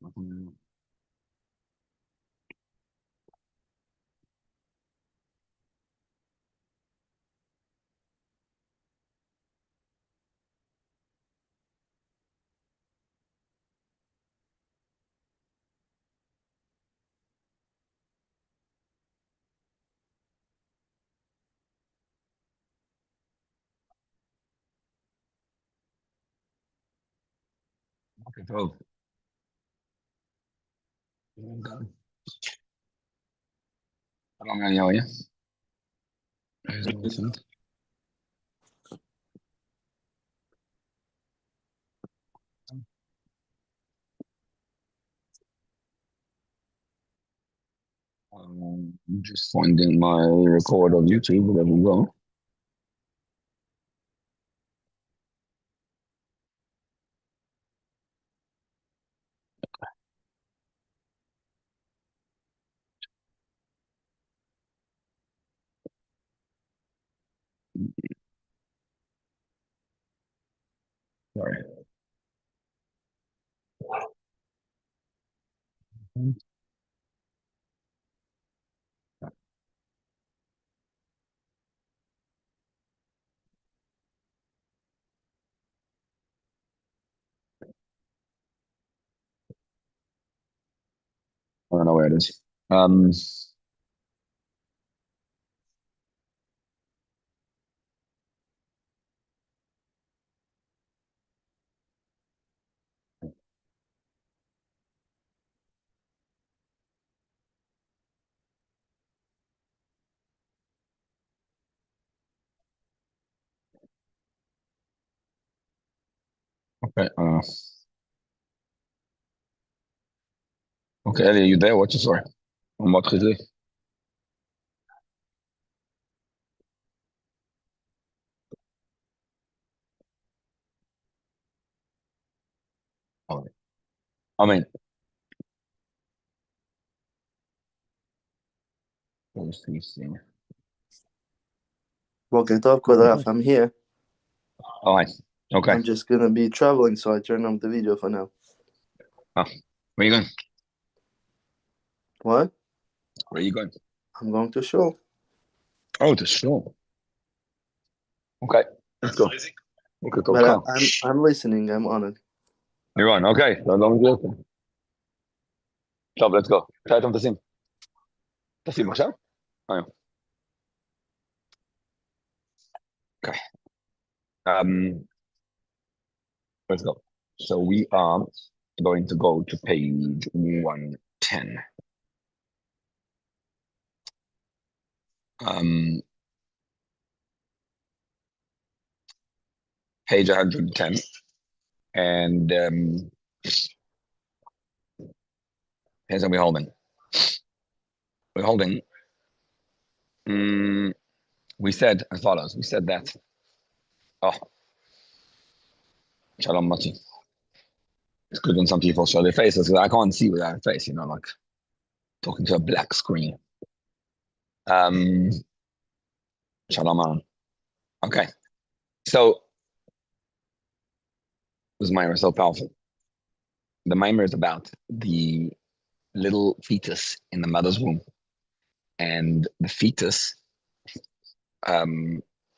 Okay, so how long are you? Just finding my record of YouTube. There we go. Sorry. I don't know where it is. Okay. Okay, Ellie, are you there? What's your story? On what is it? Oh, I mean, what's this thing? Boker Tov, Kodaraf, I'm here. Oh, hi. Okay. I'm just gonna be traveling, so I turn off the video for now. Oh, where are you going? What? Where are you going? I'm going to show. Oh, the show. Okay, let's go. Okay, But I'm listening. I'm on it. You're on. Okay, so long as you listen. טוב, let's go. מתי אתם טסים? טסים עכשיו? היום. Okay. Let's go. So we are going to go to page 110. Page 110. And here's what we're holding. We're holding. We said as follows. We said that. Oh, Shalom Mati. It's good when some people show their faces because I can't see without a face, you know, like talking to a black screen. Shalom on. Okay. So this mimer is so powerful. The mimer is about the little fetus in the mother's womb. And the fetus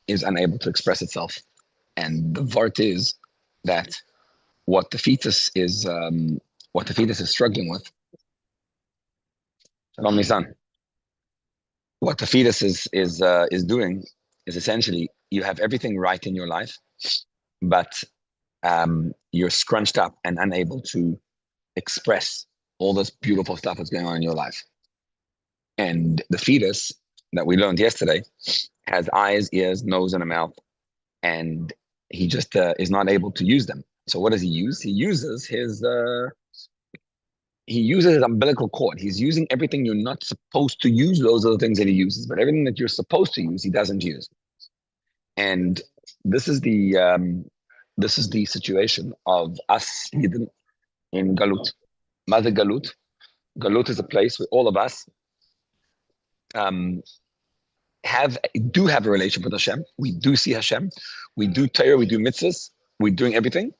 is unable to express itself. And the vart is that what the fetus is struggling with. Shalom Nisan. What the fetus is doing is essentially you have everything right in your life, but you're scrunched up and unable to express all this beautiful stuff that's going on in your life. And the fetus that we learned yesterday has eyes, ears, nose, and a mouth, and he just is not able to use them. So what does he use? He uses his umbilical cord. He's using everything you're not supposed to use. Those are the things that he uses, but everything that you're supposed to use, he doesn't use. And this is the situation of us Yidden in Galut. Mother Galut. Galut is a place where all of us do have a relationship with Hashem. We do see Hashem. We do Torah. We do mitzvahs. We're doing everything,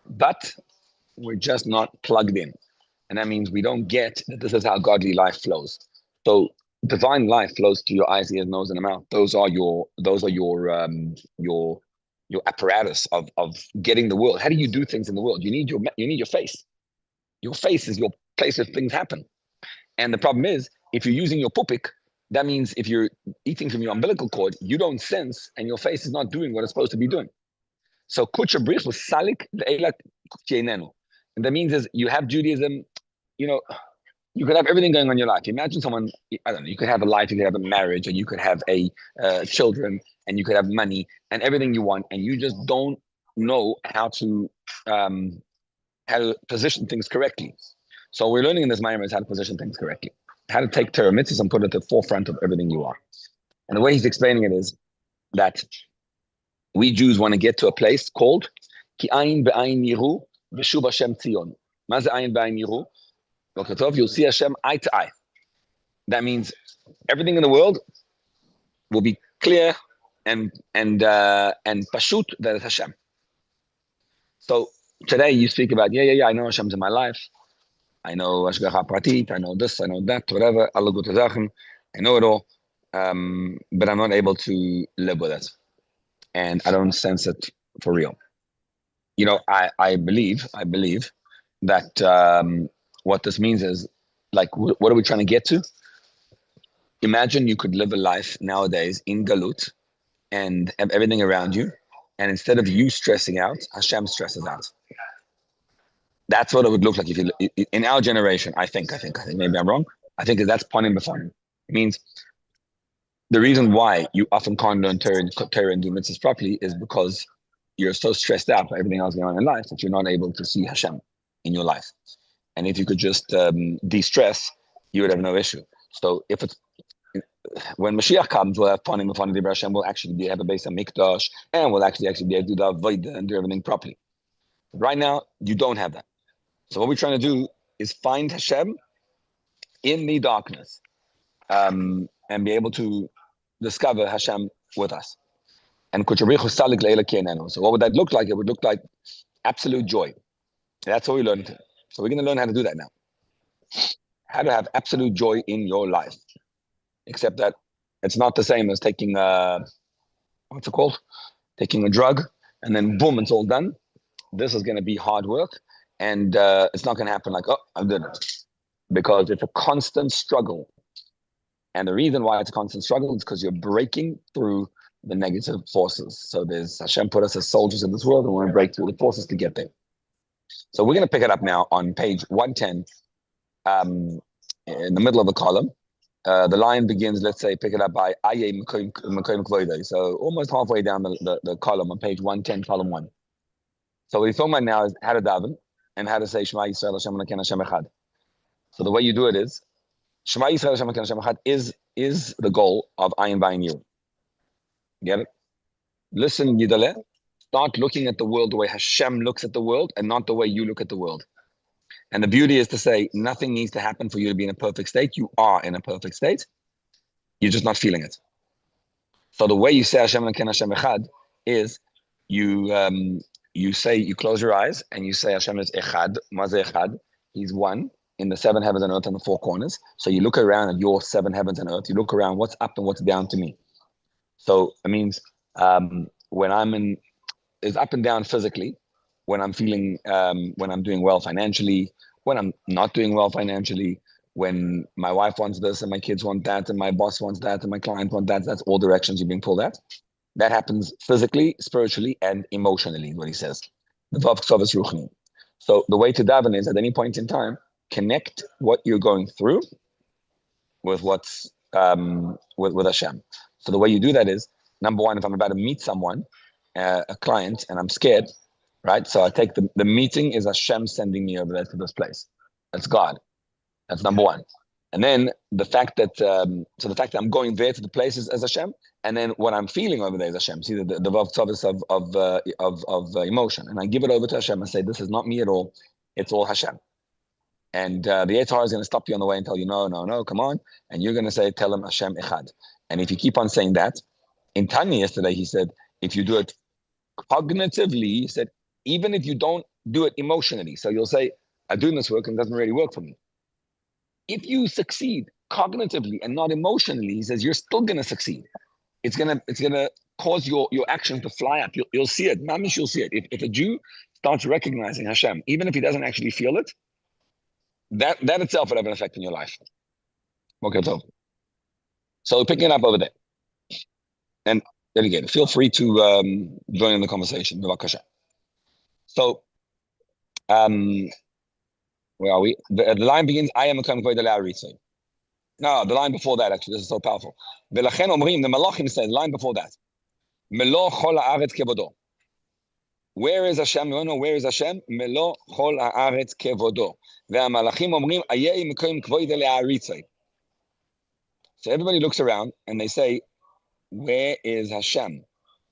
but we're just not plugged in. And that means we don't get that this is how godly life flows. So divine life flows through your eyes, ears, nose, and the mouth. Those are your apparatus of getting the world. How do you do things in the world? You need your face. Your face is your place where things happen. And the problem is, if you're using your pupik, that means if you're eating from your umbilical cord, you don't sense, and your face is not doing what it's supposed to be doing. So kutcher brich was salik le'ela k'tienenu. And that means is you have Judaism, you could have everything going on in your life. Imagine someone, I don't know, you could have a life, you could have a marriage, and you could have children, and you could have money and everything you want, and you just don't know how to position things correctly. So we're learning in this Maimon is how to position things correctly, how to take Torah mitzvahs and put it at the forefront of everything you are. And the way he's explaining it is that we Jews want to get to a place called Ki Ayin Be'ayin Yiru V'Shuv Hashem Tzion. Ma ze Ayin Be'ayin Yiru? You'll see Hashem eye to eye. That means everything in the world will be clear and pashut that it's Hashem. So today you speak about, I know Hashem's in my life. I know Hashgacha Pratit, I know this, I know that, whatever, Allah Gute Sachen, I know it all, but I'm not able to live with it. And I don't sense it for real. I believe that what this means is, like, what are we trying to get to? Imagine you could live a life nowadays in Galut and have everything around you, and instead of you stressing out, Hashem stresses out. That's what it would look like if you, in our generation. I think maybe I'm wrong. I think that's panim b'fanim. It means the reason why you often can't learn Torah and do mitzvahs properly is because you're so stressed out by everything else going on in life that you're not able to see Hashem in your life. And if you could just de-stress, you would have no issue. So when Mashiach comes, we'll have panim b'fanim d'ibra Hashem. We'll actually have a base of mikdash, and we'll actually be able to do the avodah and do everything properly. But right now, you don't have that. So what we're trying to do is find Hashem in the darkness, and be able to discover Hashem with us. And so what would that look like? It would look like absolute joy. That's what we learned. So we're going to learn how to do that now. How to have absolute joy in your life. Except that it's not the same as taking what's it called? Taking a drug, and then boom, it's all done. This is going to be hard work. And it's not going to happen like, oh, I've done it. Because it's a constant struggle. And the reason why it's a constant struggle is because you're breaking through the negative forces. So Hashem put us as soldiers in this world, and we want to break through the forces to get there. So we're going to pick it up now on page 110, in the middle of the column. The line begins, let's say, pick it up by Aye Mekoim Kvoidei. So almost halfway down the column on page 110, column 1. So what we're talking about now is how to daven and how to say Shema Yisrael Hashem Elokeinu Hashem Echad. So the way you do it is Shema Yisrael Hashem Elokeinu Hashem Echad is the goal of Ayin Bayin Yiru. Get it? Listen, Yidaleh. Start looking at the world the way Hashem looks at the world, and not the way you look at the world. And the beauty is to say nothing needs to happen for you to be in a perfect state. You are in a perfect state. You're just not feeling it. So the way you say Hashem Elokeinu Hashem Echad is you close your eyes and you say Hashem is Echad, Mazeh Echad. He's one in the 7 heavens and earth and the 4 corners. So you look around at your 7 heavens and earth. You look around what's up and what's down to me. So it means when it's up and down physically, when I'm feeling, when I'm doing well financially, when I'm not doing well financially, when my wife wants this and my kids want that and my boss wants that and my client wants that. That's all directions you're being pulled at. That happens physically, spiritually, and emotionally, what he says. So the way to daven is at any point in time, connect what you're going through with what's with Hashem. So the way you do that is, number one, if I'm about to meet someone, a client, and I'm scared, right? So I take the meeting is Hashem sending me over there to this place. That's God. That's number one. And then the fact that I'm going there to the places as Hashem, and then what I'm feeling over there is Hashem. See the vav tzavus of emotion, and I give it over to Hashem and say, this is not me at all. It's all Hashem. And the Yetzer Hara is going to stop you on the way and tell you, no, come on. And you're going to say, tell him Hashem Echad. And if you keep on saying that, in Tanya yesterday, he said, if you do it cognitively, he said, even if you don't do it emotionally, so you'll say, I'm doing this work and it doesn't really work for me. If you succeed cognitively and not emotionally, he says, you're still going to succeed. It's gonna cause your action to fly up. You'll see it. Mamish, you'll see it. If a Jew starts recognizing Hashem, even if he doesn't actually feel it, that itself would have an effect in your life. Okay, so picking it up over there. And then again, feel free to join in the conversation. So, where are we? The line begins, I am a Kohen Kvoid Alei. No, the line before that, actually, this is so powerful. The Malachim said, the line before that, Melo chol haaretz kevodo. Where is Hashem? You know where is Hashem? Melo chol haaretz kevodo. והמלאכים אומרים, איה מקום כבוד להעריצי. So everybody looks around and they say, where is Hashem?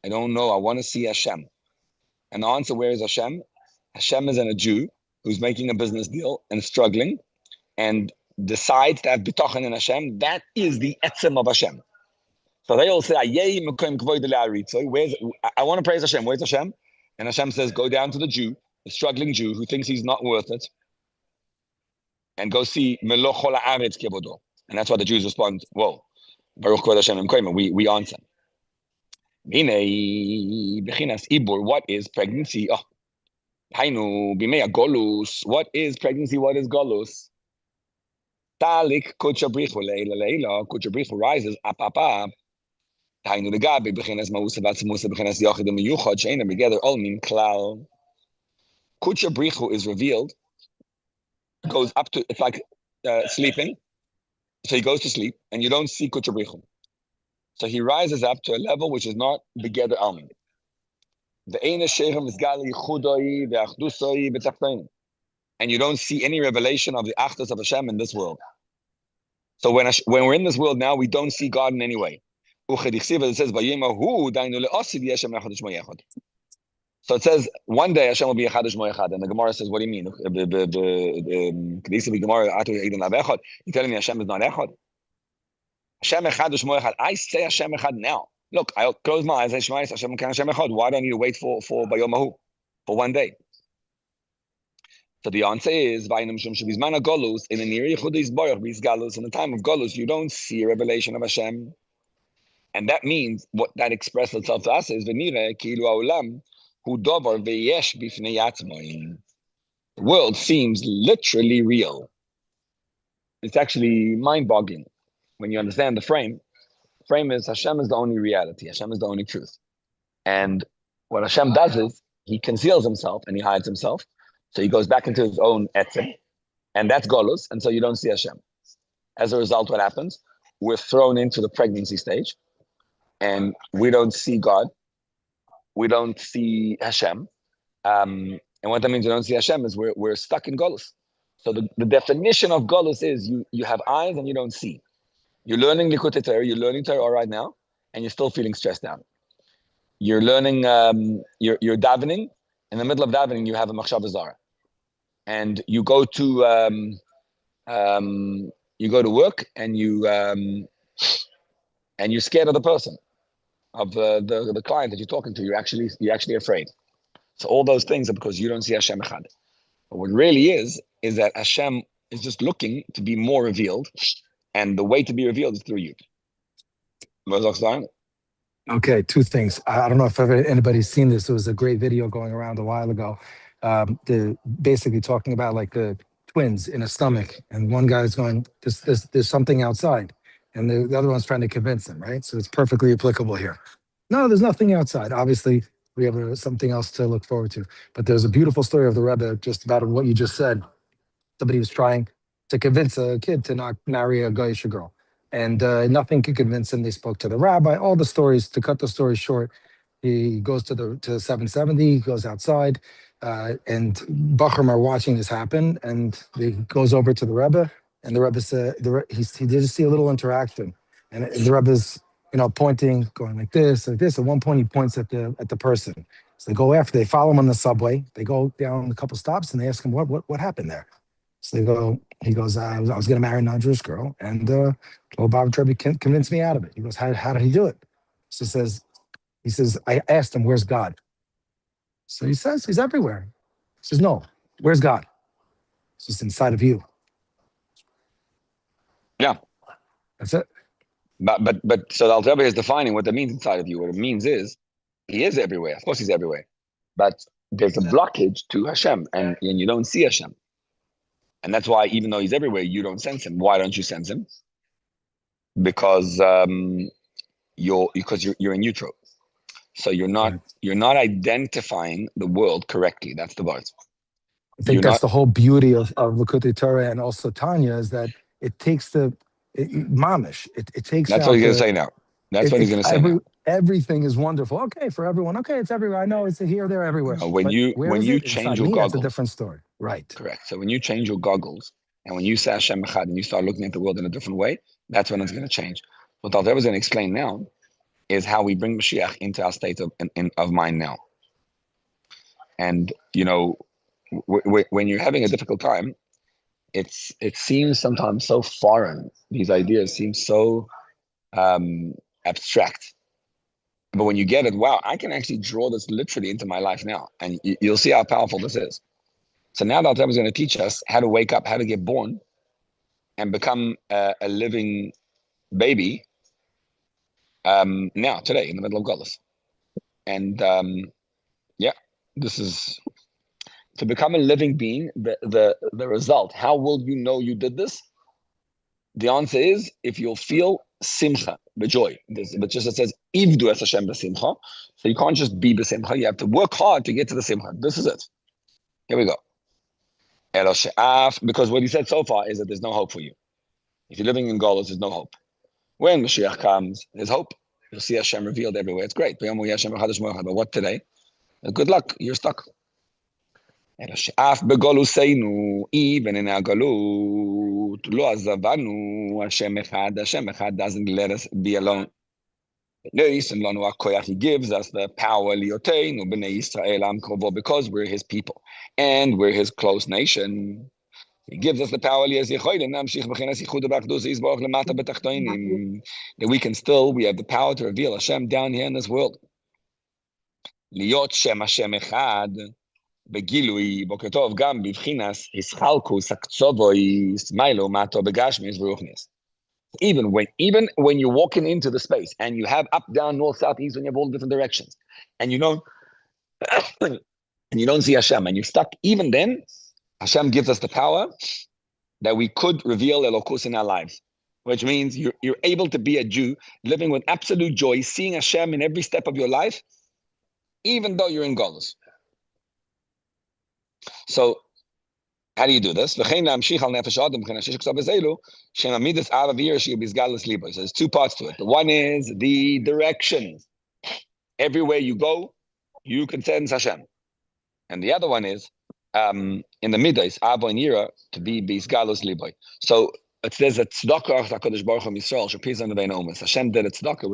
I don't know. I want to see Hashem. And the answer, where is Hashem? Hashem is in a Jew who's making a business deal and struggling and decides to have bitachon in Hashem. That is the etzem of Hashem. So they all say, I want to praise Hashem. Where's Hashem? And Hashem says, go down to the Jew, the struggling Jew who thinks he's not worth it, and go see Melo chol haaretz kevodo. And that's why the Jews respond, whoa, Baruch Kvod Hashem Emkoyim. We answer. What is pregnancy? Oh, Hainu bimei golus. What is pregnancy? What is golus? Talik kuchabrichu leila leila. Kuchabrichu rises up up up. Hainu legabe b'chinas mausa v'atzmusa b'chinas yochid u'miyuchad she'ena together all mean klal. Kuchabrichu is revealed. Goes up to, it's like sleeping. So he goes to sleep, and you don't see kuchabrichu. So he rises up to a level which is not begeder almin. And you don't see any revelation of the achdus of Hashem in this world. So when we're in this world now, we don't see God in any way. It says, so it says, one day Hashem will be Echad Shmo Echad. And the Gemara says, what do you mean? You're telling me Hashem is not Echad? Hashem Echad Shmo Echad. I say Hashem Echad now. Look, I'll close my eyes. I say Hashem Echad. Why do I need to wait for Bayomahu, for one day? So the answer is, in the time of Golus, you don't see a revelation of Hashem. And that means, what that expresses itself to us is, the world seems literally real. It's actually mind-boggling. When you understand the frame is Hashem is the only reality. Hashem is the only truth. And what Hashem does is, he conceals himself and he hides himself. So he goes back into his own etzem, and that's golus, and so you don't see Hashem. As a result, what happens? We're thrown into the pregnancy stage, and we don't see God. We don't see Hashem. And what that means, we don't see Hashem, is we're stuck in golus. So the definition of golus is you have eyes and you don't see. You're learning Likutei Torah, you're learning Torah right now, and you're still feeling stressed out. You're learning, you're davening. In the middle of davening, you have a machshava zara. And you go to work, and you're scared of the person, of the client that you're talking to. You're actually afraid. So all those things are because you don't see Hashem Echad. But what really is that Hashem is just looking to be more revealed, and the way to be revealed is through you. Okay, two things. I don't know if anybody's seen this. There was a great video going around a while ago. They're basically talking about like the twins in a stomach, and one guy's going, there's something outside, and the other one's trying to convince him, right? So it's perfectly applicable here. No, there's nothing outside. Obviously, we have something else to look forward to. But there's a beautiful story of the Rebbe just about what you just said. Somebody was trying to convince a kid to not marry a Goyish girl. And nothing could convince him. They spoke to the rabbi, all the stories. To cut the story short, he goes to 770, he goes outside, and Bachram are watching this happen, and he goes over to the Rebbe, and the Rebbe said, he did see a little interaction, and the Rebbe's, pointing, going like this. At one point, he points at the person. So they go after, they follow him on the subway, they go down a couple stops, and they ask him, what happened there? So he goes, I was going to marry a non-Jewish girl, and Bob Rebbe convinced me out of it. He goes, how did he do it? So he says, I asked him, where's God? So he says, he's everywhere. He says, no, where's God? It's just inside of you. Yeah. That's it. But so the Alter Rebbe is defining what that means inside of you. What it means is he is everywhere. Of course he's everywhere. But there's a blockage to Hashem and you don't see Hashem. And that's why even though he's everywhere, you don't sense him. Why don't you sense him? Because you're in neutral. So you're not identifying the world correctly. That's the part. I think that's the whole beauty of Likutei Torah and also Tanya is that it takes mamish. It takes. That's what he's going to say now. That's what he's going to say now. Everything is wonderful. Okay, for everyone. Okay, it's everywhere. I know it's here, there, everywhere. When you change your goggles, that's a different story. Right. Correct. So when you change your goggles and when you say Hashem Echad and you start looking at the world in a different way, that's when it's going to change. What Alter Rebbe is going to explain now is how we bring Mashiach into our state of mind now. And when you're having a difficult time, it seems sometimes so foreign. These ideas seem so abstract. But when you get it, wow, I can actually draw this literally into my life now. And you'll see how powerful this is. So now the Alter Rebbe is going to teach us how to wake up, how to get born and become a living baby now, today, in the middle of Golus. And this is to become a living being, the result. How will you know you did this? The answer is if you'll feel simcha, the joy. But just it says, Ivdu es Hashem b'simcha. So you can't just be b'simcha. You have to work hard to get to the simcha. This is it. Here we go. Because what he said so far is that there's no hope for you. If you're living in Golus, there's no hope. When Mashiach comes, there's hope. You'll see Hashem revealed everywhere. It's great. But what today? Good luck. You're stuck. Even in our galut, Hashem Echad doesn't let us be alone. He gives us the power because we're his people and we're his close nation. He gives us the power that we have the power to reveal Hashem down here in this world. בגילוי, בוקר טוב, גם בבחינס, הסחלקוס, הקצובוי, סמיילו, מאטו, בגשמיס, ורוחניס. Even when you're walking into the space and you have up, down, north, south, east, and you have all different directions, and you don't see Hashem, and you're stuck, even then, Hashem gives us the power that we could reveal Elokus in our lives, which means you're able to be a Jew, living with absolute joy, seeing Hashem in every step of your life, even though you're in Golus. So, how do you do this? So there's 2 parts to it. The one is the directions. Everywhere you go, you can sense Hashem. And the other one is, in the midas, Avo and Yira, to be Bisgalus Liboy. So it says that tzedakah HaKadosh Baruch Hu Yisrael Shapiz on the Bein Omes. Hashem did a tzedakah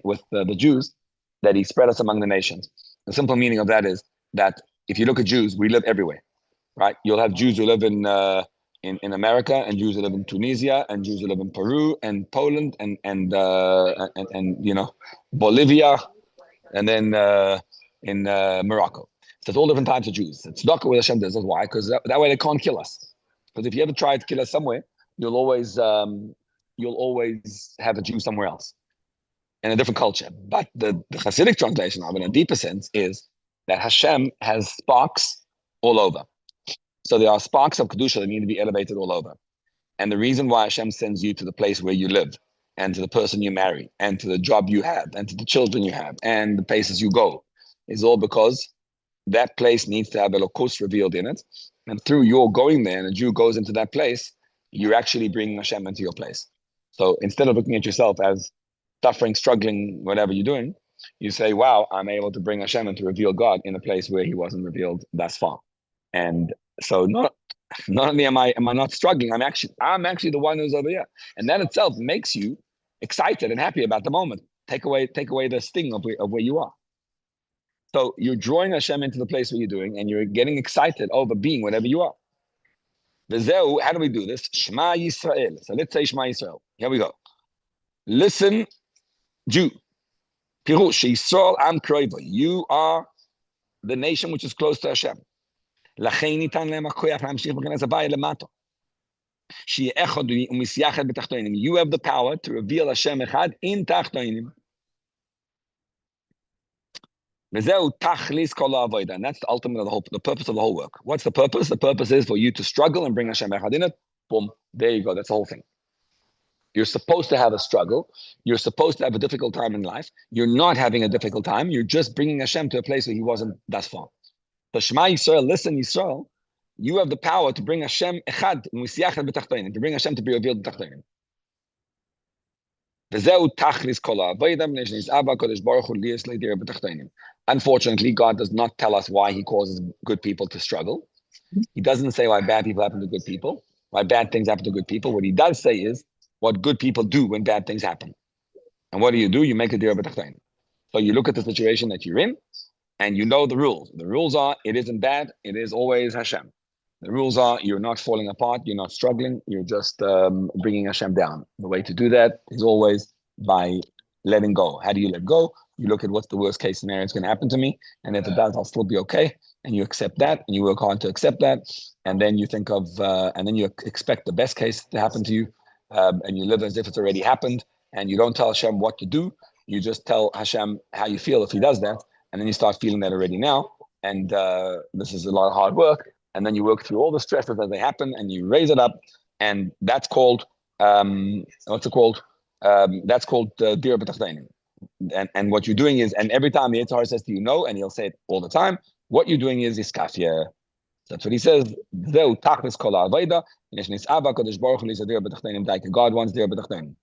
with the Jews that he spread us among the nations. The simple meaning of that is that if you look at Jews, we live everywhere, right? You'll have Jews who live in America, and Jews who live in Tunisia, and Jews who live in Peru, and Poland, and Bolivia, and then in Morocco. So it's all different types of Jews. It's tzedakah with Hashem does. That's why, because that way they can't kill us. Because if you ever try to kill us somewhere, you'll always have a Jew somewhere else in a different culture. But the Hasidic translation of it, in a deeper sense, is that Hashem has sparks all over. So there are sparks of Kedusha that need to be elevated all over. And the reason why Hashem sends you to the place where you live, and to the person you marry, and to the job you have, and to the children you have, and the places you go, is all because that place needs to have Elokus revealed in it. And through your going there, and a Jew goes into that place, you're actually bringing Hashem into your place. So instead of looking at yourself as suffering, struggling, whatever you're doing, you say, wow, I'm able to bring Hashem and to reveal God in a place where he wasn't revealed thus far. And so not only am I not struggling, I'm actually the one who's over here. And that itself makes you excited and happy about the moment. Take away the sting of where you are. So you're drawing Hashem into the place where you're doing, and you're getting excited over being whatever you are. V'zeu, how do we do this? Shema Yisrael. So let's say Shema Yisrael. Here we go. Listen, Jew. Pirush Yisrael Am Kroiva. You are the nation which is close to Hashem. לכן ניתן להם הכוח להמשיך בכנס הבית למטה. שיהיה אחד ומסייחד בתחתונים. You have the power to reveal השם אחד in תחתונים. וזהו תכליס כל העבודה. And that's the ultimate of the purpose of the whole work. What's the purpose? The purpose is for you to struggle and bring Hashem echad in it. Boom. There you go. That's the whole thing. You're supposed to have a struggle. You're supposed to have a difficult time in life. You're not having a difficult time. You're just bringing Hashem to a place where he wasn't thus far. So Shema Yisrael, listen Yisrael, you have the power to bring Hashem echad, to bring Hashem to be revealed b'tachtonim. Unfortunately, God does not tell us why he causes good people to struggle. He doesn't say why bad people happen to good people, why bad things happen to good people. What he does say is what good people do when bad things happen. And what do? You make a dir b'tachtonim. So you look at the situation that you're in, and you know the rules. The rules are, it isn't bad, it is always Hashem. The rules are, you're not falling apart, you're not struggling, you're just bringing Hashem down. The way to do that is always by letting go. How do you let go? You look at what's the worst case scenario that's going to happen to me, and if it does, I'll still be okay. And you accept that, and you work hard to accept that, and then you think of, and then you expect the best case to happen to you, and you live as if it's already happened, and you don't tell Hashem what to do, you just tell Hashem how you feel if he does that, and then you start feeling that already now, and this is a lot of hard work, and then you work through all the stresses as they happen, and you raise it up, and that's called, what's it called? That's called dir b'tachtonim. And what you're doing is, and every time the Yetzer Hara says to you no, and he'll say it all the time, what you're doing is iskafia. That's what he says. Zeu tachlis kol ha'avoda, yesh nis'ava kodesh baruch hu lisadir b'tachtonim daika. God wants dir b'tachtonim.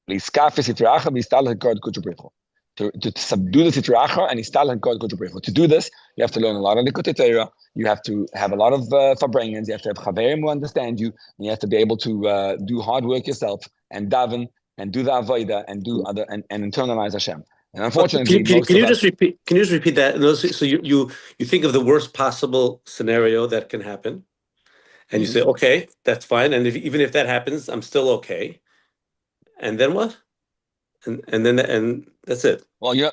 Liskafis yitracha v'istalach kod kuchubrichu. To subdue the Sitra Achra and istalach kod kuchubrichu. To do this, you have to learn a lot of Likutei Torah. You have to have a lot of Fabranians. You have to have Chaverim who understand you. And you have to be able to do hard work yourself and daven and do the avodah and do other and internalize Hashem. And unfortunately, can you just repeat? Can you just repeat that? So you think of the worst possible scenario that can happen, and you say, okay, that's fine. And even if that happens, I'm still okay. And then what? And that's it. Well, you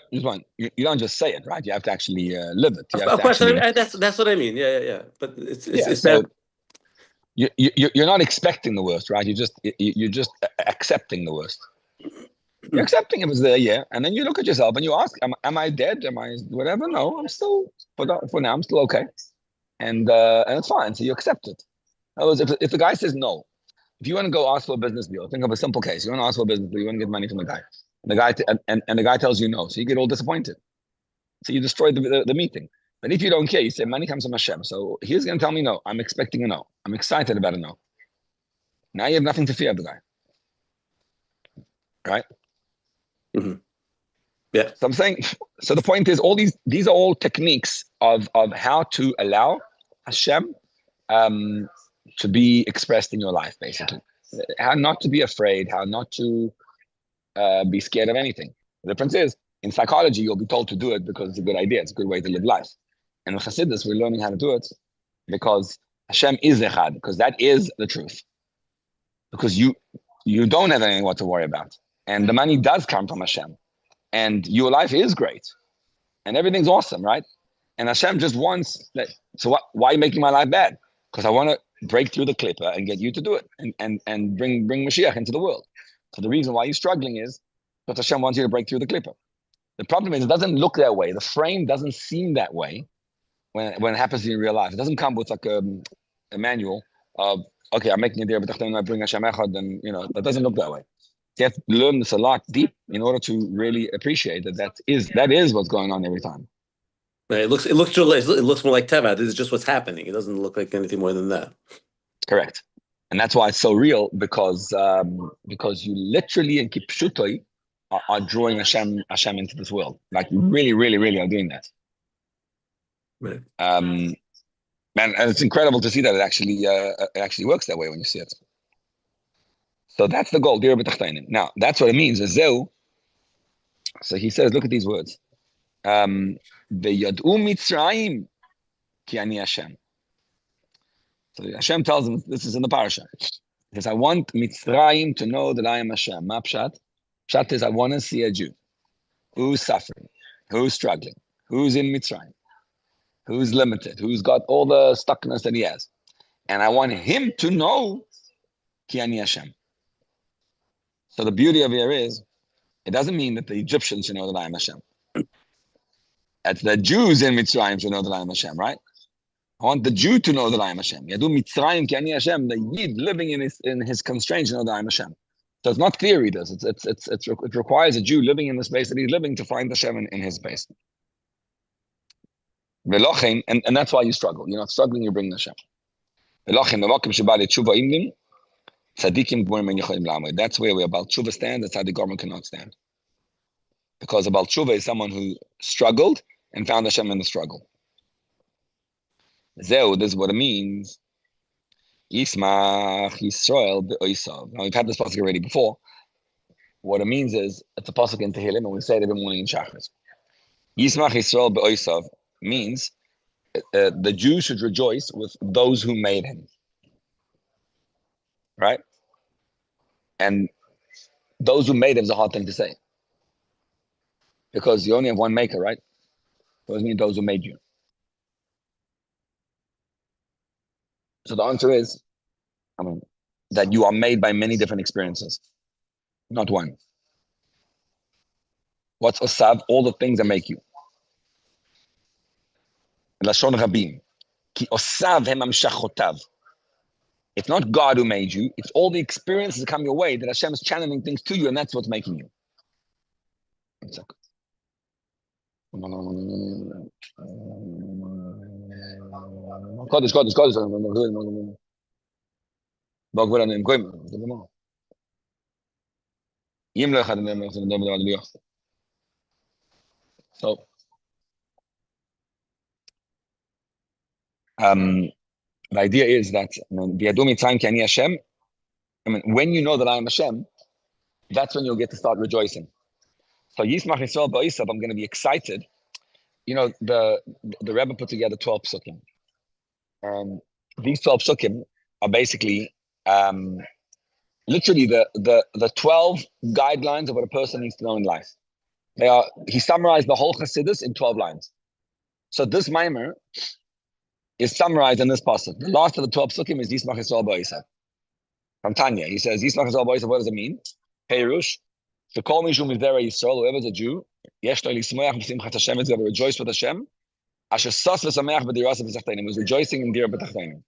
don't just say it, right? You have to actually live it. Of course, that's what I mean. Yeah. But it's so that you're not expecting the worst, right? You're just accepting the worst. You're accepting it was there, yeah. And then you look at yourself and you ask, am I dead? Am I whatever? No, I'm still for now. I'm still okay, and it's fine. So you accept it. In other words, if the guy says no. If you want to go ask for a business deal, think of a simple case. You want to ask for a business deal, you want to get money from the guy. And the guy tells you no. So you get all disappointed. So you destroy the meeting. But if you don't care, you say, money comes from Hashem. So he's going to tell me no. I'm expecting a no. I'm excited about a no. Now you have nothing to fear of the guy. Right? Mm-hmm. Yeah. So I'm saying, so the point is, all these are all techniques of how to allow Hashem to be expressed in your life, basically. How not to be afraid, how not to be scared of anything. The difference is, in psychology, you'll be told to do it because it's a good idea, it's a good way to live life. And in Chassidus, we're learning how to do it because Hashem is Echad, because that is the truth. Because you don't have anything what to worry about. And the money does come from Hashem. And your life is great. And everything's awesome, right? And Hashem just wants, why are you making my life bad? Because I want to break through the clipper and get you to do it and bring Mashiach into the world. So the reason why you're struggling is because Hashem wants you to break through the clipper. The problem is it doesn't look that way. The frame doesn't seem that way when it happens in real life. It doesn't come with like a manual of, okay, I'm making a deal, but I bring Hashem Echad, and that doesn't look that way. You have to learn this a lot deep in order to really appreciate that is what's going on every time. Right. It looks more like Teva. This is just what's happening. It doesn't look like anything more than that. Correct. And that's why it's so real, because you literally in Kipshutoi are drawing Hashem into this world. Like you really, really, really are doing that. Right. And it's incredible to see that it actually works that way when you see it. So that's the goal, dir b'tachtonim. Now, that's what it means. Zeu. So he says, look at these words. V'yad'u Mitzrayim ki ani Hashem. So Hashem tells him, this is in the parasha. He says, I want Mitzrayim to know that I am Hashem. Ma pshat? Pshat is, I want to see a Jew who's suffering, who's struggling, who's in Mitzrayim. who's limited, who's got all the stuckness that he has. And I want him to know Ki Ani Hashem. So the beauty of here is, it doesn't mean that the Egyptians should know that I am Hashem. It's the Jews in Mitzrayim should know that I am Hashem, right? I want the Jew to know that I am Hashem. Yadu Mitzrayim Ki Ani Hashem, the Yid living in his constraints to know that I am Hashem. So it's not clear he does. It requires a Jew living in the space that he's living to find Hashem in his space. And that's why you struggle. You're not struggling, you bring Hashem. That's where we about tshuva stands. That's how the government cannot stand. Because about tshuva is someone who struggled and found Hashem in the struggle. Zeu, this is what it means. Yismach Yisrael be'oisav. Now we've had this pasuk already before. What it means is, it's a pasuk in Tehillim, and we say it every morning in Shachris. Yismach Yisrael be'oisav means the Jew should rejoice with those who made him. Right? And those who made him is a hard thing to say. Because you only have one maker, right? It doesn't mean those who made you. So the answer is, that you are made by many different experiences, not one. What's osav? All the things that make you. Lashon rabim. Ki osav hem amshachotav. It's not God who made you. It's all the experiences that come your way that Hashem is channeling things to you, and that's what's making you. One second. Kodesh. So, the idea is that when you know that I am Hashem, that's when you'll get to start rejoicing. So Yismach Yisrael Ba'osav, I'm going to be excited. You know, the Rebbe put together 12 psukim. And these 12 psukim are basically literally the 12 guidelines of what a person needs to know in life. He summarized the whole Chassidus in 12 lines. So this mimer is summarized in this passage. The last of the 12 psukim is Yismach Yisrael Ba'osav. From Tanya, he says, Yismach Yisrael Ba'osav, what does it mean? Peirush, to call Mishum Mizera Yisrael, whoever's a Jew, Yesh lo lismoach b'simchat Hashem, is going to rejoice with Hashem. Asher sos v'sameach b'dirasa v'zachteinim, was rejoicing in dir b'tachteinim.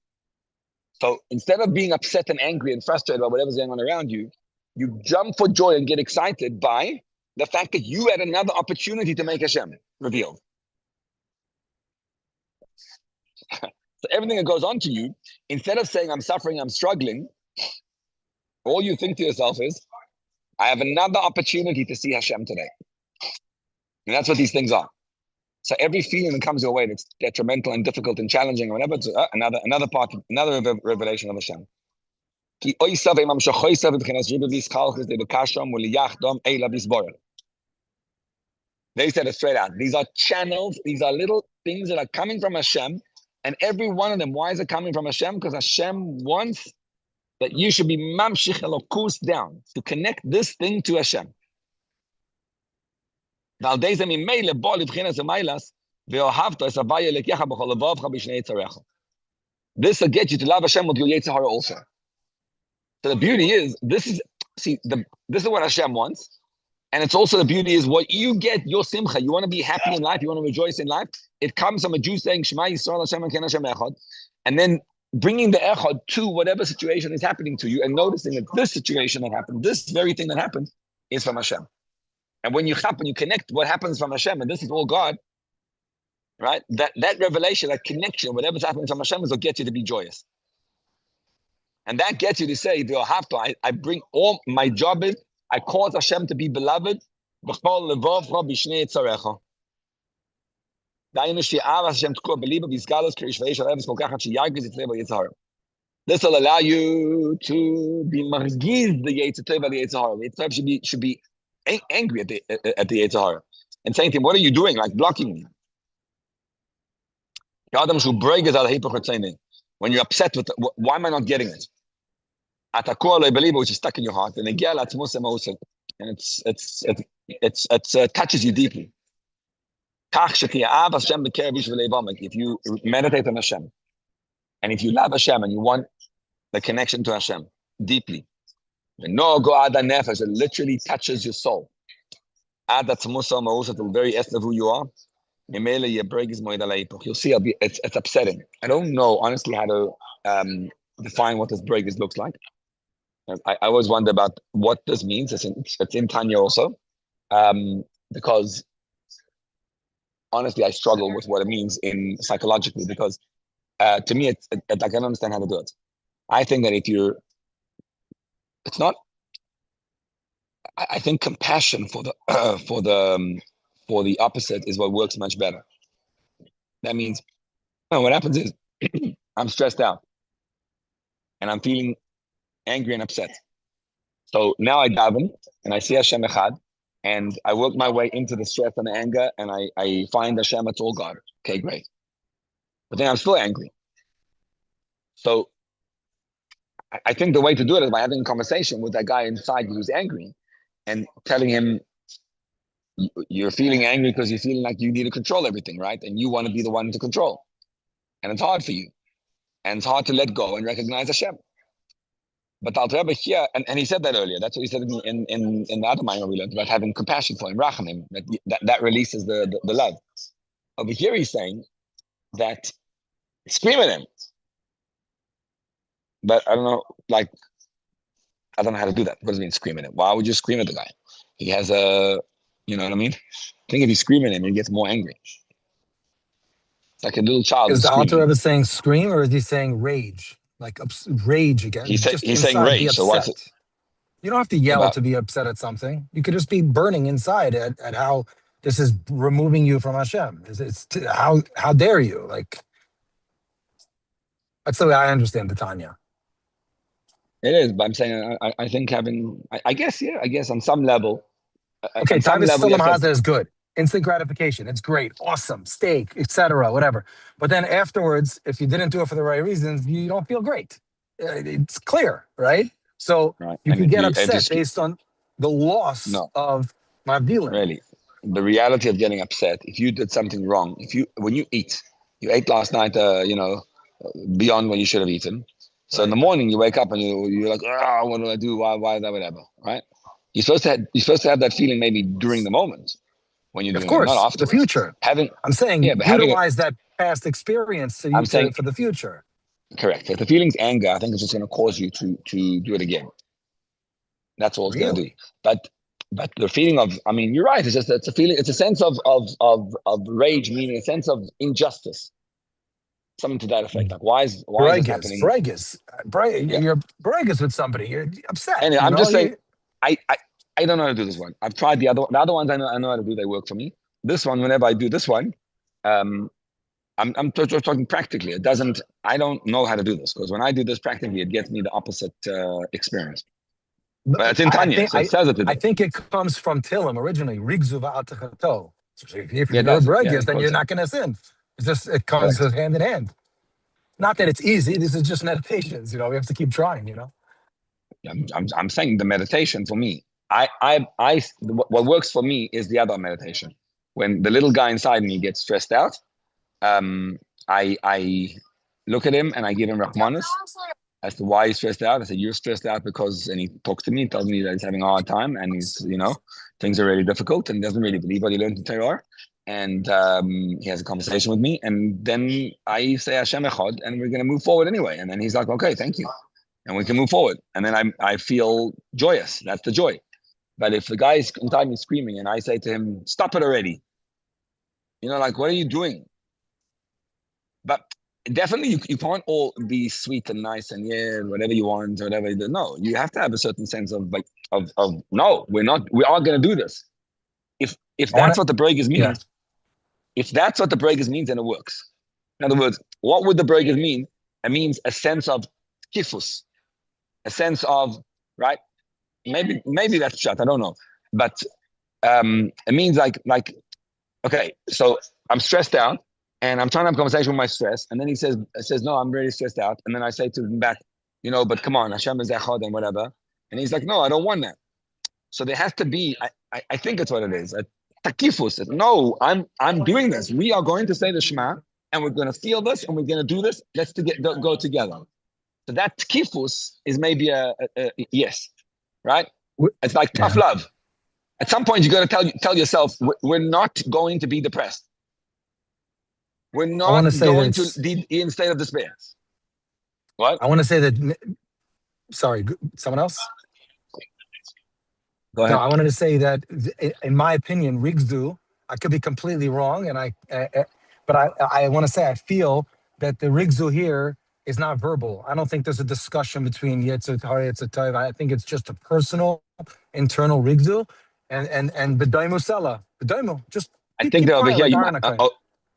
So instead of being upset and angry and frustrated about whatever's going on around you, you jump for joy and get excited by the fact that you had another opportunity to make Hashem revealed. So everything that goes on to you, instead of saying, I'm suffering, I'm struggling, all you think to yourself is, I have another opportunity to see Hashem today. And that's what these things are. So every feeling that comes your way that's detrimental and difficult and challenging or whatever, it's another part, another revelation of Hashem. They said it straight out. These are channels, these are little things that are coming from Hashem, and every one of them, why is it coming from Hashem? Because Hashem wants that you should be mamshich elokus down, to connect this thing to Hashem. This will get you to love Hashem with your Yetzer Hara also. So the beauty is, this is what Hashem wants. And it's also the beauty is what you get, your simcha. You want to be happy in life, you want to rejoice in life. It comes from a Jew saying, Shema Yisrael Hashem and Ken Hashem Echad. And then bringing the Echad to whatever situation is happening to you and noticing that this situation that happened, this very thing that happened is from Hashem. And when you connect what happens from Hashem, and this is all God, right? That revelation, that connection, whatever's happening from Hashem is what gets you to be joyous. And that gets you to say, I bring all my job is, I cause Hashem to be beloved. This will allow you to be margiz the Yetzer Tov, the Yetzer Hara. The Yetzer Tov should be angry at the Yetzer Hara and saying to him, what are you doing? Like blocking me. When you're upset with why am I not getting it? Which is stuck in your heart, and it touches you deeply. If you meditate on Hashem, and if you love Hashem and you want the connection to Hashem deeply, it literally touches your soul. The very essence of who you are. You'll see it's upsetting. I don't know honestly how to define what this breakage looks like. I always wonder about what this means. It's in Tanya also, because honestly I struggle with what it means in psychologically, because to me it's I don't understand how to do it. I think that I think compassion for the opposite is what works much better. That means what happens is I'm stressed out and I'm feeling angry and upset. So now I daven and I see Hashem Echad, and I work my way into the stress and the anger, and I find Hashem, it's all God. Okay, great. But then I'm still angry. So I think the way to do it is by having a conversation with that guy inside who's angry and telling him, you're feeling angry because you're feeling like you need to control everything, right? And you want to be the one to control. And it's hard for you. And it's hard to let go and recognize Hashem. But Al Rebbe here, and he said that earlier, that's what he said in the other minor we learned about having compassion for him, rachamim, that releases the love. Over here he's saying that scream at him. But I don't know, I don't know how to do that. What does it mean, scream at him? Why would you scream at the guy? He has you know what I mean? I think if you scream at him, he gets more angry. It's like a little child. Is the screaming. Alter Rebbe saying scream, or is he saying rage? Like rage again? He's saying rage. So what's it? You don't have to yell to be upset at something. You could just be burning inside at how this is removing you from Hashem. How dare you? That's the way I understand the Tanya. It is, but I'm saying I think having I guess on some level. Okay, Tavis Sulam Haza is good. Instant gratification. It's great. Awesome. Steak, etc. Whatever. But then afterwards, if you didn't do it for the right reasons, you don't feel great. It's clear, right? So you can get upset based on the loss of Mavdilim. Really. The reality of getting upset, if you did something wrong, when you ate last night, beyond what you should have eaten. So in the morning you wake up and you're like, what do I do? Why that, whatever, right? You're supposed to have that feeling maybe during the moment. When you're doing it, not afterwards. The future. I'm saying utilize that past experience for the future. Correct. If the feeling's anger, I think it's just going to cause you to do it again. That's all it's going to do. But the feeling of, you're right. It's a feeling. It's a sense of rage, meaning a sense of injustice. Something to that effect. Like why is this happening? You're bregas with somebody. You're upset. Anyway, I'm just saying. I don't know how to do this one. I've tried the other ones. I know how to do. They work for me. This one, whenever I do this one, I'm talking practically. It doesn't. I don't know how to do this, because when I do this practically, it gets me the opposite experience. But it's in Tanya, so it says it. I think it comes from Tillim originally. Rigzu va'al. If you're bregas, then you're not going to sin. It comes hand in hand. Not that it's easy. This is just meditations. We have to keep trying. I'm saying the meditation for me. What works for me is the other meditation. When the little guy inside me gets stressed out, I look at him and I give him Rahmanas as to why he's stressed out. I say, you're stressed out because, and he talks to me, tells me that he's having a hard time and he's, things are really difficult and doesn't really believe what he learned in Torah. And he has a conversation with me, and then I say Hashem Echad, and we're going to move forward anyway. And then he's like, okay, thank you. And we can move forward. And then I feel joyous. That's the joy. But if the guy is inside me screaming and I say to him, stop it already. What are you doing? But definitely you can't all be sweet and nice and whatever you want, or whatever you do. No, you have to have a certain sense of no, we are going to do this. If that's what the breakers means, if that's what the breakers means, then it works. In other words, what would the breakers mean? It means a sense of kifus, a sense of, right? Maybe that's shut. I don't know, but it means like okay. So I'm stressed out, and I'm trying to have a conversation with my stress, and then he says no, I'm really stressed out, and then I say to him back, but come on, Hashem is echad and whatever, and he's like, no, I don't want that. So there has to be. I think that's what it is. takifus. No, I'm doing this. We are going to say the Shema, and we're going to feel this, and we're going to do this. Let's go together. So that takifus is maybe a yes, right? It's like tough love. At some point, you got to tell yourself, we're not going to be depressed. We're not going to be in a state of despair. What? I want to say that. Sorry, someone else. Go ahead. No, I wanted to say that, in my opinion, Rigzu, I could be completely wrong, but I want to say I feel that the Rigzu here is not verbal. I don't think there's a discussion between Yetzer Hara, Yetzer Tov. I think it's just a personal, internal Rigzu, and B'daimu Sela, B'daimu. Just I think that over here, like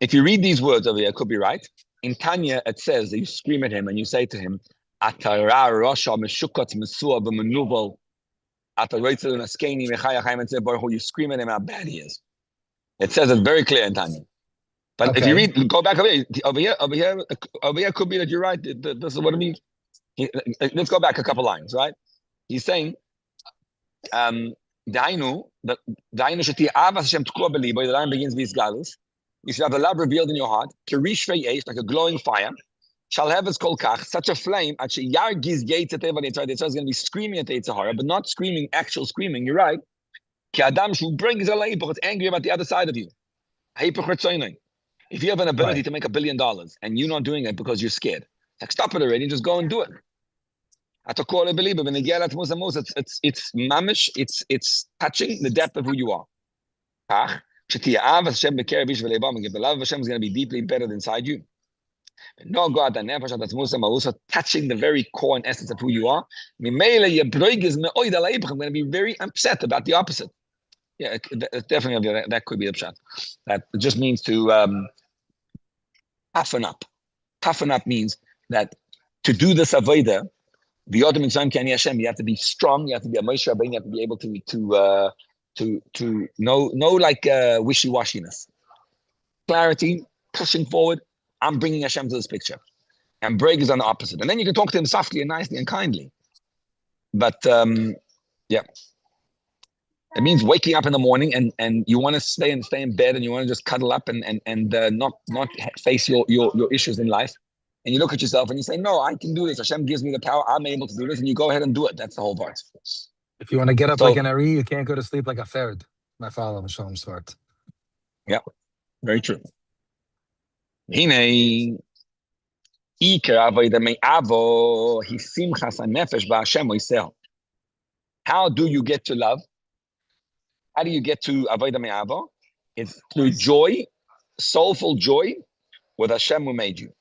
if you read these words over here, I could be right. In Tanya, it says that you scream at him and you say to him, "Atara Rasha Meshukot Mesua B'Menuvel." You scream at him how bad he is. It says it very clear in Tanya. But if you read, go back over here. Over here could be that you're right. This is what it means. Let's go back a couple lines, right? He's saying, the line begins with galus. You should have the love revealed in your heart, like a glowing fire. Shall have such a flame, it's going to be screaming at the Yetzer Hara, but not screaming, actual screaming. You're right. It's angry about the other side of you. If you have an ability to make $1 billion and you're not doing it because you're scared, like stop it already, just go and do it. It's mamish, it's touching the depth of who you are. The love of Hashem is going to be deeply embedded inside you. No God, touching the very core and essence of who you are. I'm going to be very upset about the opposite. Yeah, definitely that could be upset. That just means to toughen up. Toughen up means that to do this avodah, the Yodem Mitzrayim K'ani Hashem, you have to be strong. You have to be a Moshe Rabbeinu. You have to be able to know like wishy-washiness, clarity, pushing forward. I'm bringing Hashem to this picture. And Breg is on the opposite. And then you can talk to him softly and nicely and kindly. But yeah. It means waking up in the morning and you want to stay in bed and you want to just cuddle up and not face your issues in life. And you look at yourself and you say, no, I can do this. Hashem gives me the power. I'm able to do this. And you go ahead and do it. That's the whole part. If you want to get up like an Ari, you can't go to sleep like a Ferd. My father, Shalom Swart. Yeah, very true. Hine, how do you get to love? How do you get to avodah me'ava? It's through joy, soulful joy, with Hashem who made you.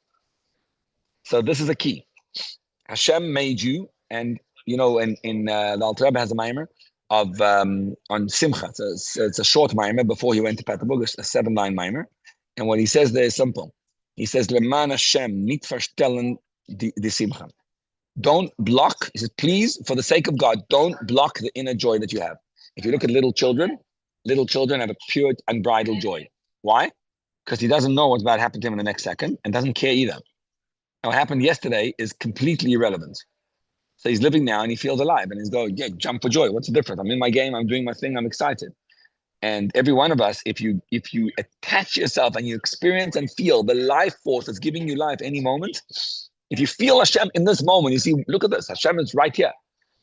So this is a key. Hashem made you, and you know, in the Alter Rebbe has a mimer of on Simcha. It's a short mimer before he went to Peterburg, a 7-line mimer. And what he says there is simple. He says, "Leman Hashem nit verstellen die Simcha." Don't block. He says, please, for the sake of God, don't block the inner joy that you have. If you look at little children have a pure, unbridled joy. Why? Because he doesn't know what's about to happen to him in the next second and doesn't care either. And what happened yesterday is completely irrelevant. So he's living now and he feels alive and he's going, yeah, jump for joy. What's the difference? I'm in my game. I'm doing my thing. I'm excited. And every one of us, if you attach yourself and you experience and feel the life force that's giving you life any moment, if you feel Hashem in this moment, you see, look at this. Hashem is right here.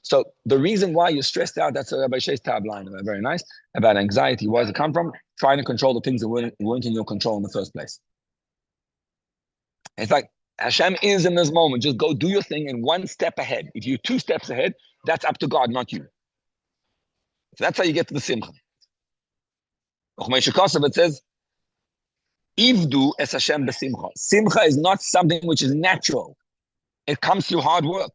So the reason why you're stressed out, that's a Rabbi Shei's tab line, very nice, about anxiety. Where does it come from? Trying to control the things that weren't in your control in the first place. It's like Hashem is in this moment. Just go do your thing and one step ahead. If you're 2 steps ahead, that's up to God, not you. So that's how you get to the Simcha. It says, Ivdu es Hashem besimcha. Simcha is not something which is natural. It comes through hard work.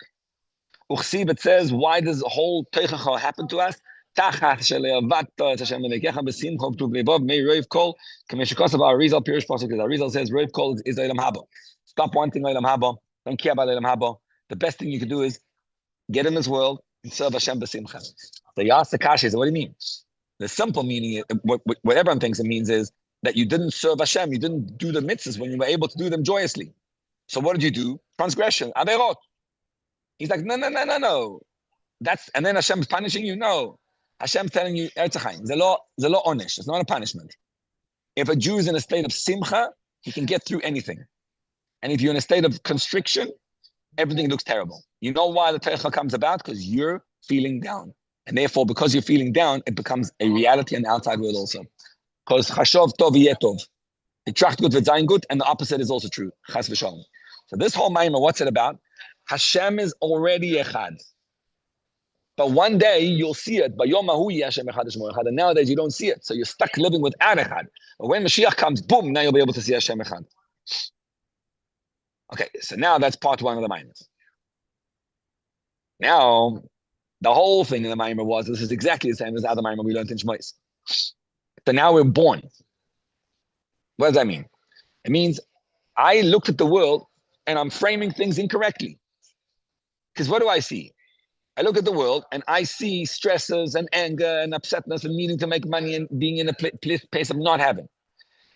Uchsiv, it says, why does the whole teichacha happen to us? Tachat sheleavato es Hashem lemekecha besimcha v'tuv levav mei roiv kol k'meshikosav Arizal Pirish Pasuk. Arizal says roiv kol is olam haba. Stop wanting olam haba. Don't care about olam haba. The best thing you can do is get in this world and serve Hashem besimcha. So you ask the kasha, what do you mean? The simple meaning, what everyone thinks it means is that you didn't serve Hashem, you didn't do the mitzvahs when you were able to do them joyously. So what did you do? Transgression, averot. He's like, no. And then Hashem's punishing you? No. Hashem's telling you, Eretz Chaim, zelo onish. It's not a punishment. If a Jew is in a state of simcha, he can get through anything. And if you're in a state of constriction, everything looks terrible. You know why the teicha comes about? Because you're feeling down. And therefore, because you're feeling down, it becomes a reality in the outside world also. Because chashov tov yeh tov. Tracht gut wird sein gut, and the opposite is also true. Chas v'shalom. So this whole Maimah, what's it about? Hashem is already echad. But one day you'll see it. And nowadays you don't see it. So you're stuck living without echad. But when Mashiach comes, boom, now you'll be able to see Hashem echad. Okay, so now that's part one of the Maimah. Now, the whole thing in the Maimah was, this is exactly the same as the other Maimah we learned in Shmois. So now we're born. What does that mean? It means I looked at the world and I'm framing things incorrectly. Because what do I see? I look at the world and I see stresses and anger and upsetness and needing to make money and being in a place of not having.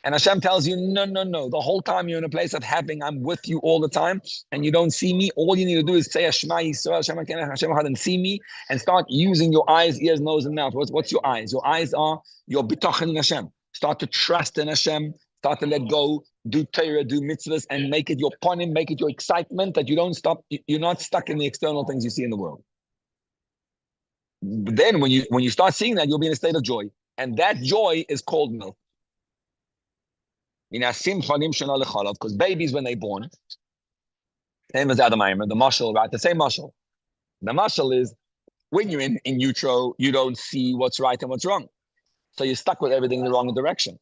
And Hashem tells you, no. The whole time you're in a place of having, I'm with you all the time, and you don't see me. All you need to do is say Shema Yisrael, Hashem Echad, and see me, and start using your eyes, ears, nose, and mouth. What's your eyes? Your eyes are your bitachon in Hashem. Start to trust in Hashem. Start to let go. Do Torah, do mitzvahs, and make it your ponim, make it your excitement that you don't stop. You're not stuck in the external things you see in the world. But then when you start seeing that, you'll be in a state of joy. And that joy is called milk. Because babies, when they're born, same as Adam Aimer, the mashal, right? The same mashal. The mashal is when you're in utero, you don't see what's right and what's wrong. So you're stuck with everything in the wrong direction.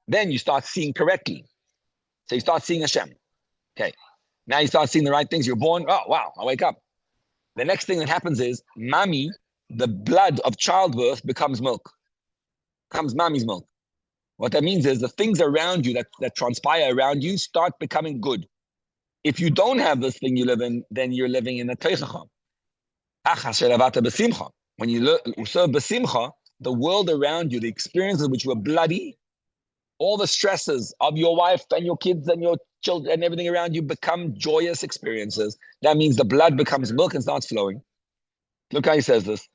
Then you start seeing correctly. So you start seeing Hashem. Okay. Now you start seeing the right things. You're born. Oh, wow. I wake up. The next thing that happens is mommy, the blood of childbirth becomes milk. Becomes mommy's milk. What that means is the things around you that transpire around you start becoming good. If you don't have this thing you live in, then you're living in a teichacha. When you serve besimcha, the world around you, the experiences which were bloody, all the stresses of your wife and your kids and your children and everything around you become joyous experiences. That means the blood becomes milk and starts flowing. Look how he says this.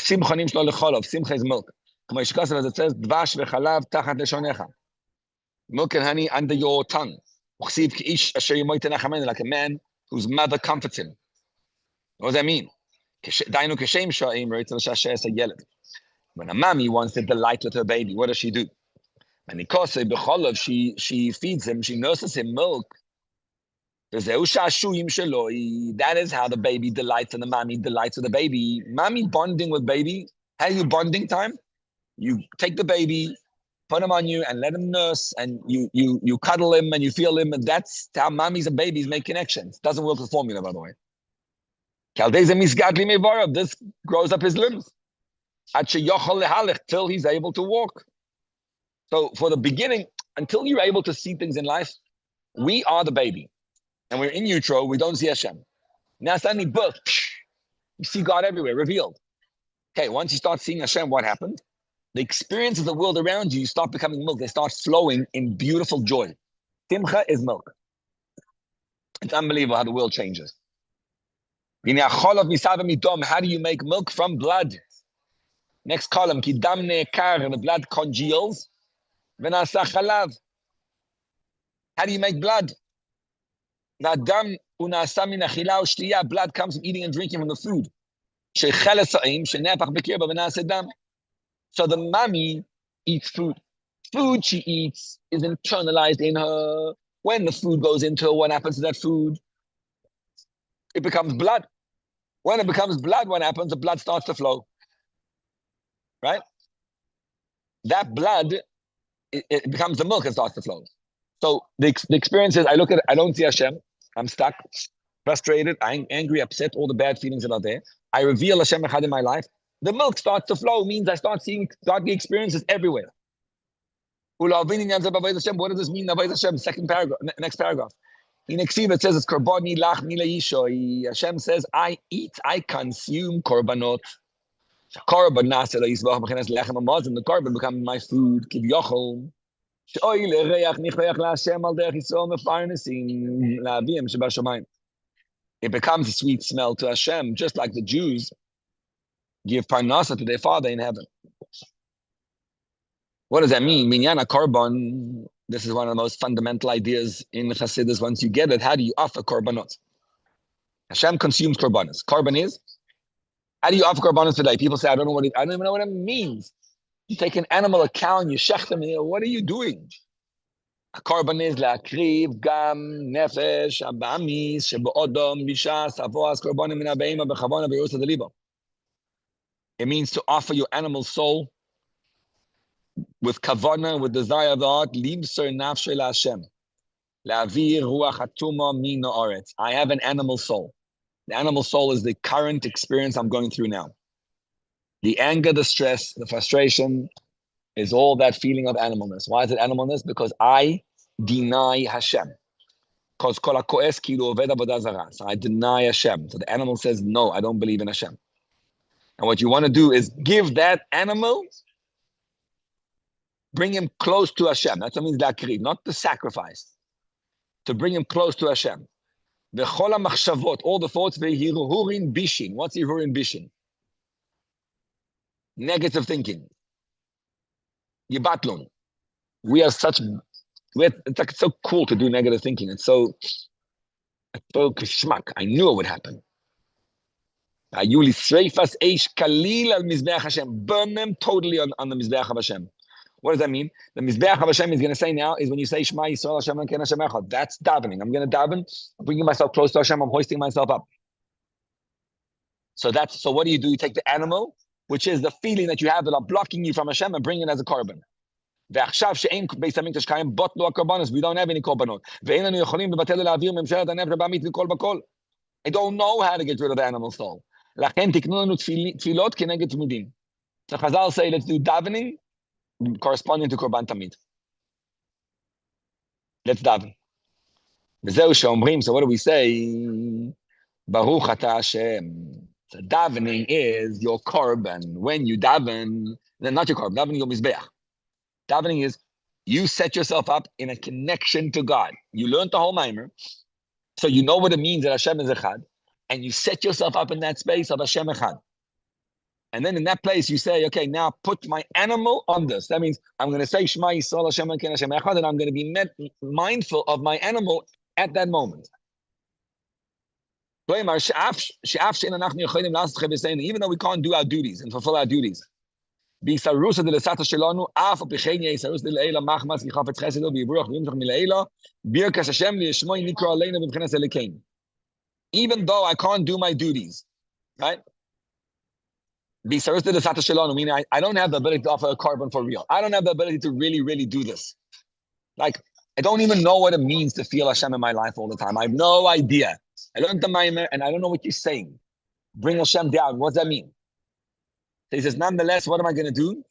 Simcha is milk. As it says, milk and honey under your tongue. Like a man whose mother comforts him. What does that mean? When a mommy wants to delight with her baby, what does she do? She feeds him, she nurses him milk. That is how the baby delights and the mommy delights with the baby. Mommy bonding with baby. How you bonding time? You take the baby, put him on you, and let him nurse, and you cuddle him and you feel him, and that's how mommies and babies make connections. Doesn't work with formula, by the way. This grows up his limbs till he's able to walk. So for the beginning, until you're able to see things in life, we are the baby, and we're in utero. We don't see Hashem. Now suddenly birth, you see God everywhere, revealed. Okay, once you start seeing Hashem, what happened? The experience of the world around you start becoming milk. They start flowing in beautiful joy. Simcha is milk. It's unbelievable how the world changes. How do you make milk? From blood. Next column, the blood congeals. How do you make blood? Blood comes from eating and drinking from the food. So the mommy eats food. Food she eats is internalized in her. When the food goes into her, what happens to that food? It becomes blood. When it becomes blood, what happens? The blood starts to flow. Right? That blood, it becomes the milk and starts to flow. So the experience is, I don't see Hashem. I'm stuck, frustrated, angry, upset, all the bad feelings that are there. I reveal Hashem Echad in my life. The milk starts to flow, means I start seeing godly experiences everywhere. What does this mean? Second paragraph, next paragraph. In Eksiv, it says it's korbani lach mila yishoi. Hashem says, I eat, I consume korbanot. Korban nasa le'yisbach b'chinas lechem hamazon. The korban becomes my food. Kivyochol. She'oi le'reach nichveach la'Hashem al derech Yisrael mefarnesim la'avim shebashamayim. It becomes a sweet smell to Hashem, just like the Jews give parnasa to their Father in heaven. What does that mean? Minyana korban. This is one of the most fundamental ideas in Chassidus. Once you get it, how do you offer korbanot? Hashem consumes korbanos. Korban is, how do you offer korbanos today? People say, I don't even know what it means. You take an animal, a cow, and you shech them. What are you doing? A korban is להקריב גם נפש הבאמיס שבאודום בש"ס אבוס קורבנים מן הבהמה בכוונה וירוס דליבו. It means to offer your animal soul with kavana, with desire of the heart, libser nafshe laHashem, la'avir ruach hatuma min haaretz. I have an animal soul. The animal soul is the current experience I'm going through now. The anger, the stress, the frustration is all that feeling of animalness. Why is it animalness? Because I deny Hashem. Because kol hakoes kilu oved avodah zarah. So I deny Hashem. So the animal says, no, I don't believe in Hashem. And what you want to do is give that animal, bring him close to Hashem. That's what means lakriv, not the sacrifice. To bring him close to Hashem. The chol hamachshavot, all the thoughts, vehiruhurin bishin. What's hirurin bishin? Negative thinking. Yibatlun. We are such, it's like so cool to do negative thinking. It's so kishmak. I knew it would happen. Ayuli sreifas eish kalil al mizbeach Hashem. Burn them totally on the mizbeach of Hashem. What does that mean? The mizbeach of Hashem is going to say now is when you say Shema Yisrael Hashem Elokeinu Hashem Echad. That's davening. I'm going to daven. I'm bringing myself close to Hashem. I'm hoisting myself up. So what do? You take the animal, which is the feeling that you have that are blocking you from Hashem, and bring it as a korban. We don't have any korbanot. I don't know how to get rid of the animal soul. So Chazal say, let's do davening corresponding to korban tamid. Let's daven. So what do we say? Baruch atah Hashem. So davening is your korban. When you daven, then not your korban, davening your mizbeach. Davening is you set yourself up in a connection to God. You learned the whole mimer, so you know what it means that Hashem is Echad, and you set yourself up in that space of Hashem Echad. And then in that place you say, okay, now put my animal on this. That means I'm going to say Shema Yisrael Hashem Elokeinu Hashem Echad, and I'm going to be mindful of my animal at that moment. Even though we can't do our duties and fulfill our duties, even though I can't do my duties, right? Meaning I don't have the ability to offer a korban for real. I don't have the ability to really, really do this. Like, I don't even know what it means to feel Hashem in my life all the time. I have no idea. I learned the Maimer and I don't know what you're saying. Bring Hashem down. What does that mean? So he says, nonetheless, what am I going to do?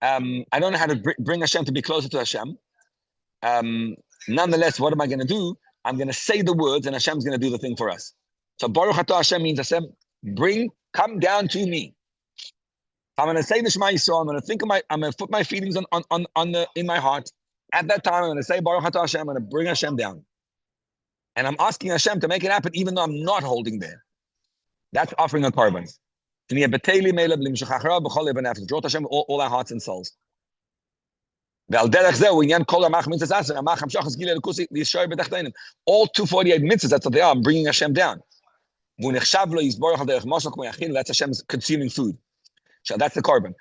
I don't know how to bring Hashem to be closer to Hashem. Nonetheless, what am I going to do? I'm going to say the words and Hashem's going to do the thing for us. So Baruch Atah Hashem means Hashem, come down to me. I'm going to say the Shema Yisrael. I'm going to put my feelings in my heart. At that time, I'm going to say Baruch Atah Hashem. I'm going to bring Hashem down. And I'm asking Hashem to make it happen even though I'm not holding there. That's offering a korban. Draw to Hashem all our hearts and souls. All 248 mitzvahs, that's what they are. I'm bringing Hashem down. That's Hashem's consuming food. That's the korban.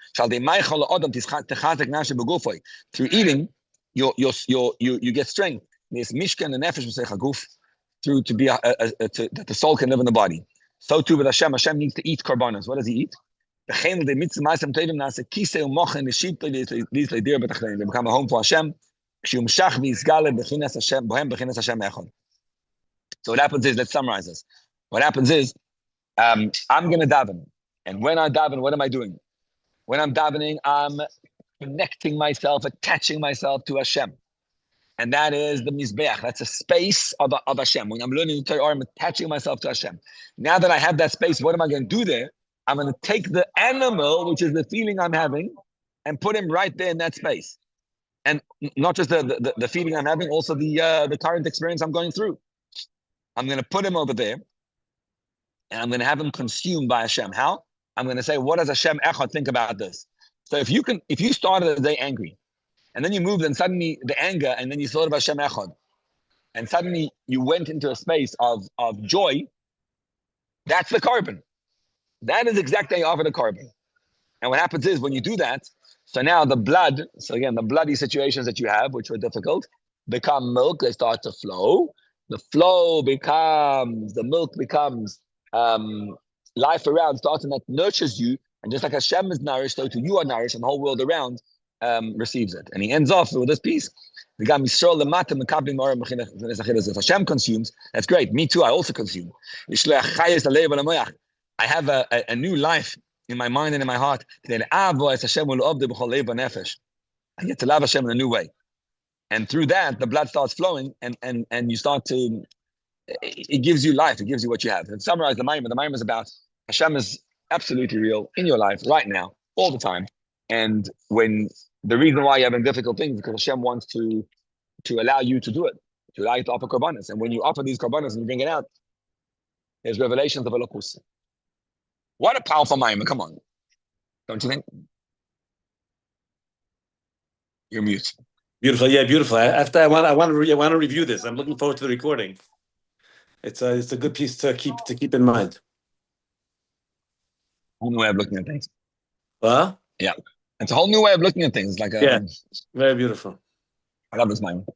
Through eating, you get strength. Through to be that the soul can live in the body. So too with Hashem. Hashem needs to eat korbanos. What does he eat? They become a home for Hashem. So what happens is, let's summarize this. What happens is, I'm going to daven. And when I daven, what am I doing? When I'm davening, I'm connecting myself, attaching myself to Hashem. And that is the Mizbeach. That's a space of Hashem. When I'm learning the Torah, I'm attaching myself to Hashem. Now that I have that space, what am I going to do there? I'm going to take the animal, which is the feeling I'm having, and put him right there in that space. And not just the feeling I'm having, also the current experience I'm going through. I'm going to put him over there, and I'm going to have him consumed by Hashem. How? I'm going to say, what does Hashem Echad think about this? So if you started the day angry, and then you moved, and suddenly the anger, and then you thought about Hashem Echad, and suddenly you went into a space of joy, that's the carbon. That is exactly how you offer the carbon. And what happens is when you do that, so now the blood, so again, the bloody situations that you have, which were difficult, become milk, they start to flow. The milk becomes life around, starts, and that nurtures you. And just like Hashem is nourished, so too you are nourished, and the whole world around receives it. And he ends off with this piece. If Hashem consumes, that's great. Me too, I also consume. I have a new life in my mind and in my heart. I get to love Hashem in a new way. And through that, the blood starts flowing, and you start to, it gives you life, it gives you what you have. And summarize the Maimon is about Hashem is absolutely real in your life right now, all the time. And when the reason why you're having difficult things is because Hashem wants to allow you to do it, to allow you to offer korbanos. And when you offer these korbanos and you bring it out, there's revelations of Elokus. What a powerful Maimon, come on. Don't you think? You're mute. Beautiful, yeah, beautiful. I want to review this. I'm looking forward to the recording. It's a good piece to keep in mind. Whole new way of looking at things. Huh? Yeah, it's a whole new way of looking at things. It's like very beautiful. I love this Maimon.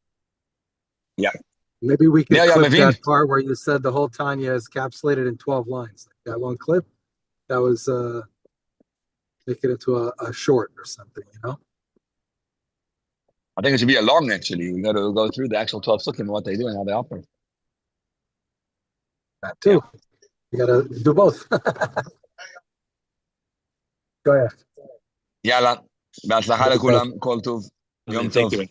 Yeah. Maybe we can clip Mavin. that part where you said the whole Tanya is encapsulated in 12 lines. That one clip, that was make it into a short or something, you know? I think it should be a long, actually. We got to go through the actual 12 sukkim and what they do and how they operate. That too. You got to do both. Go ahead. Yalla. בהצלחה לכולם. כל טוב. יום טוב. Thank you.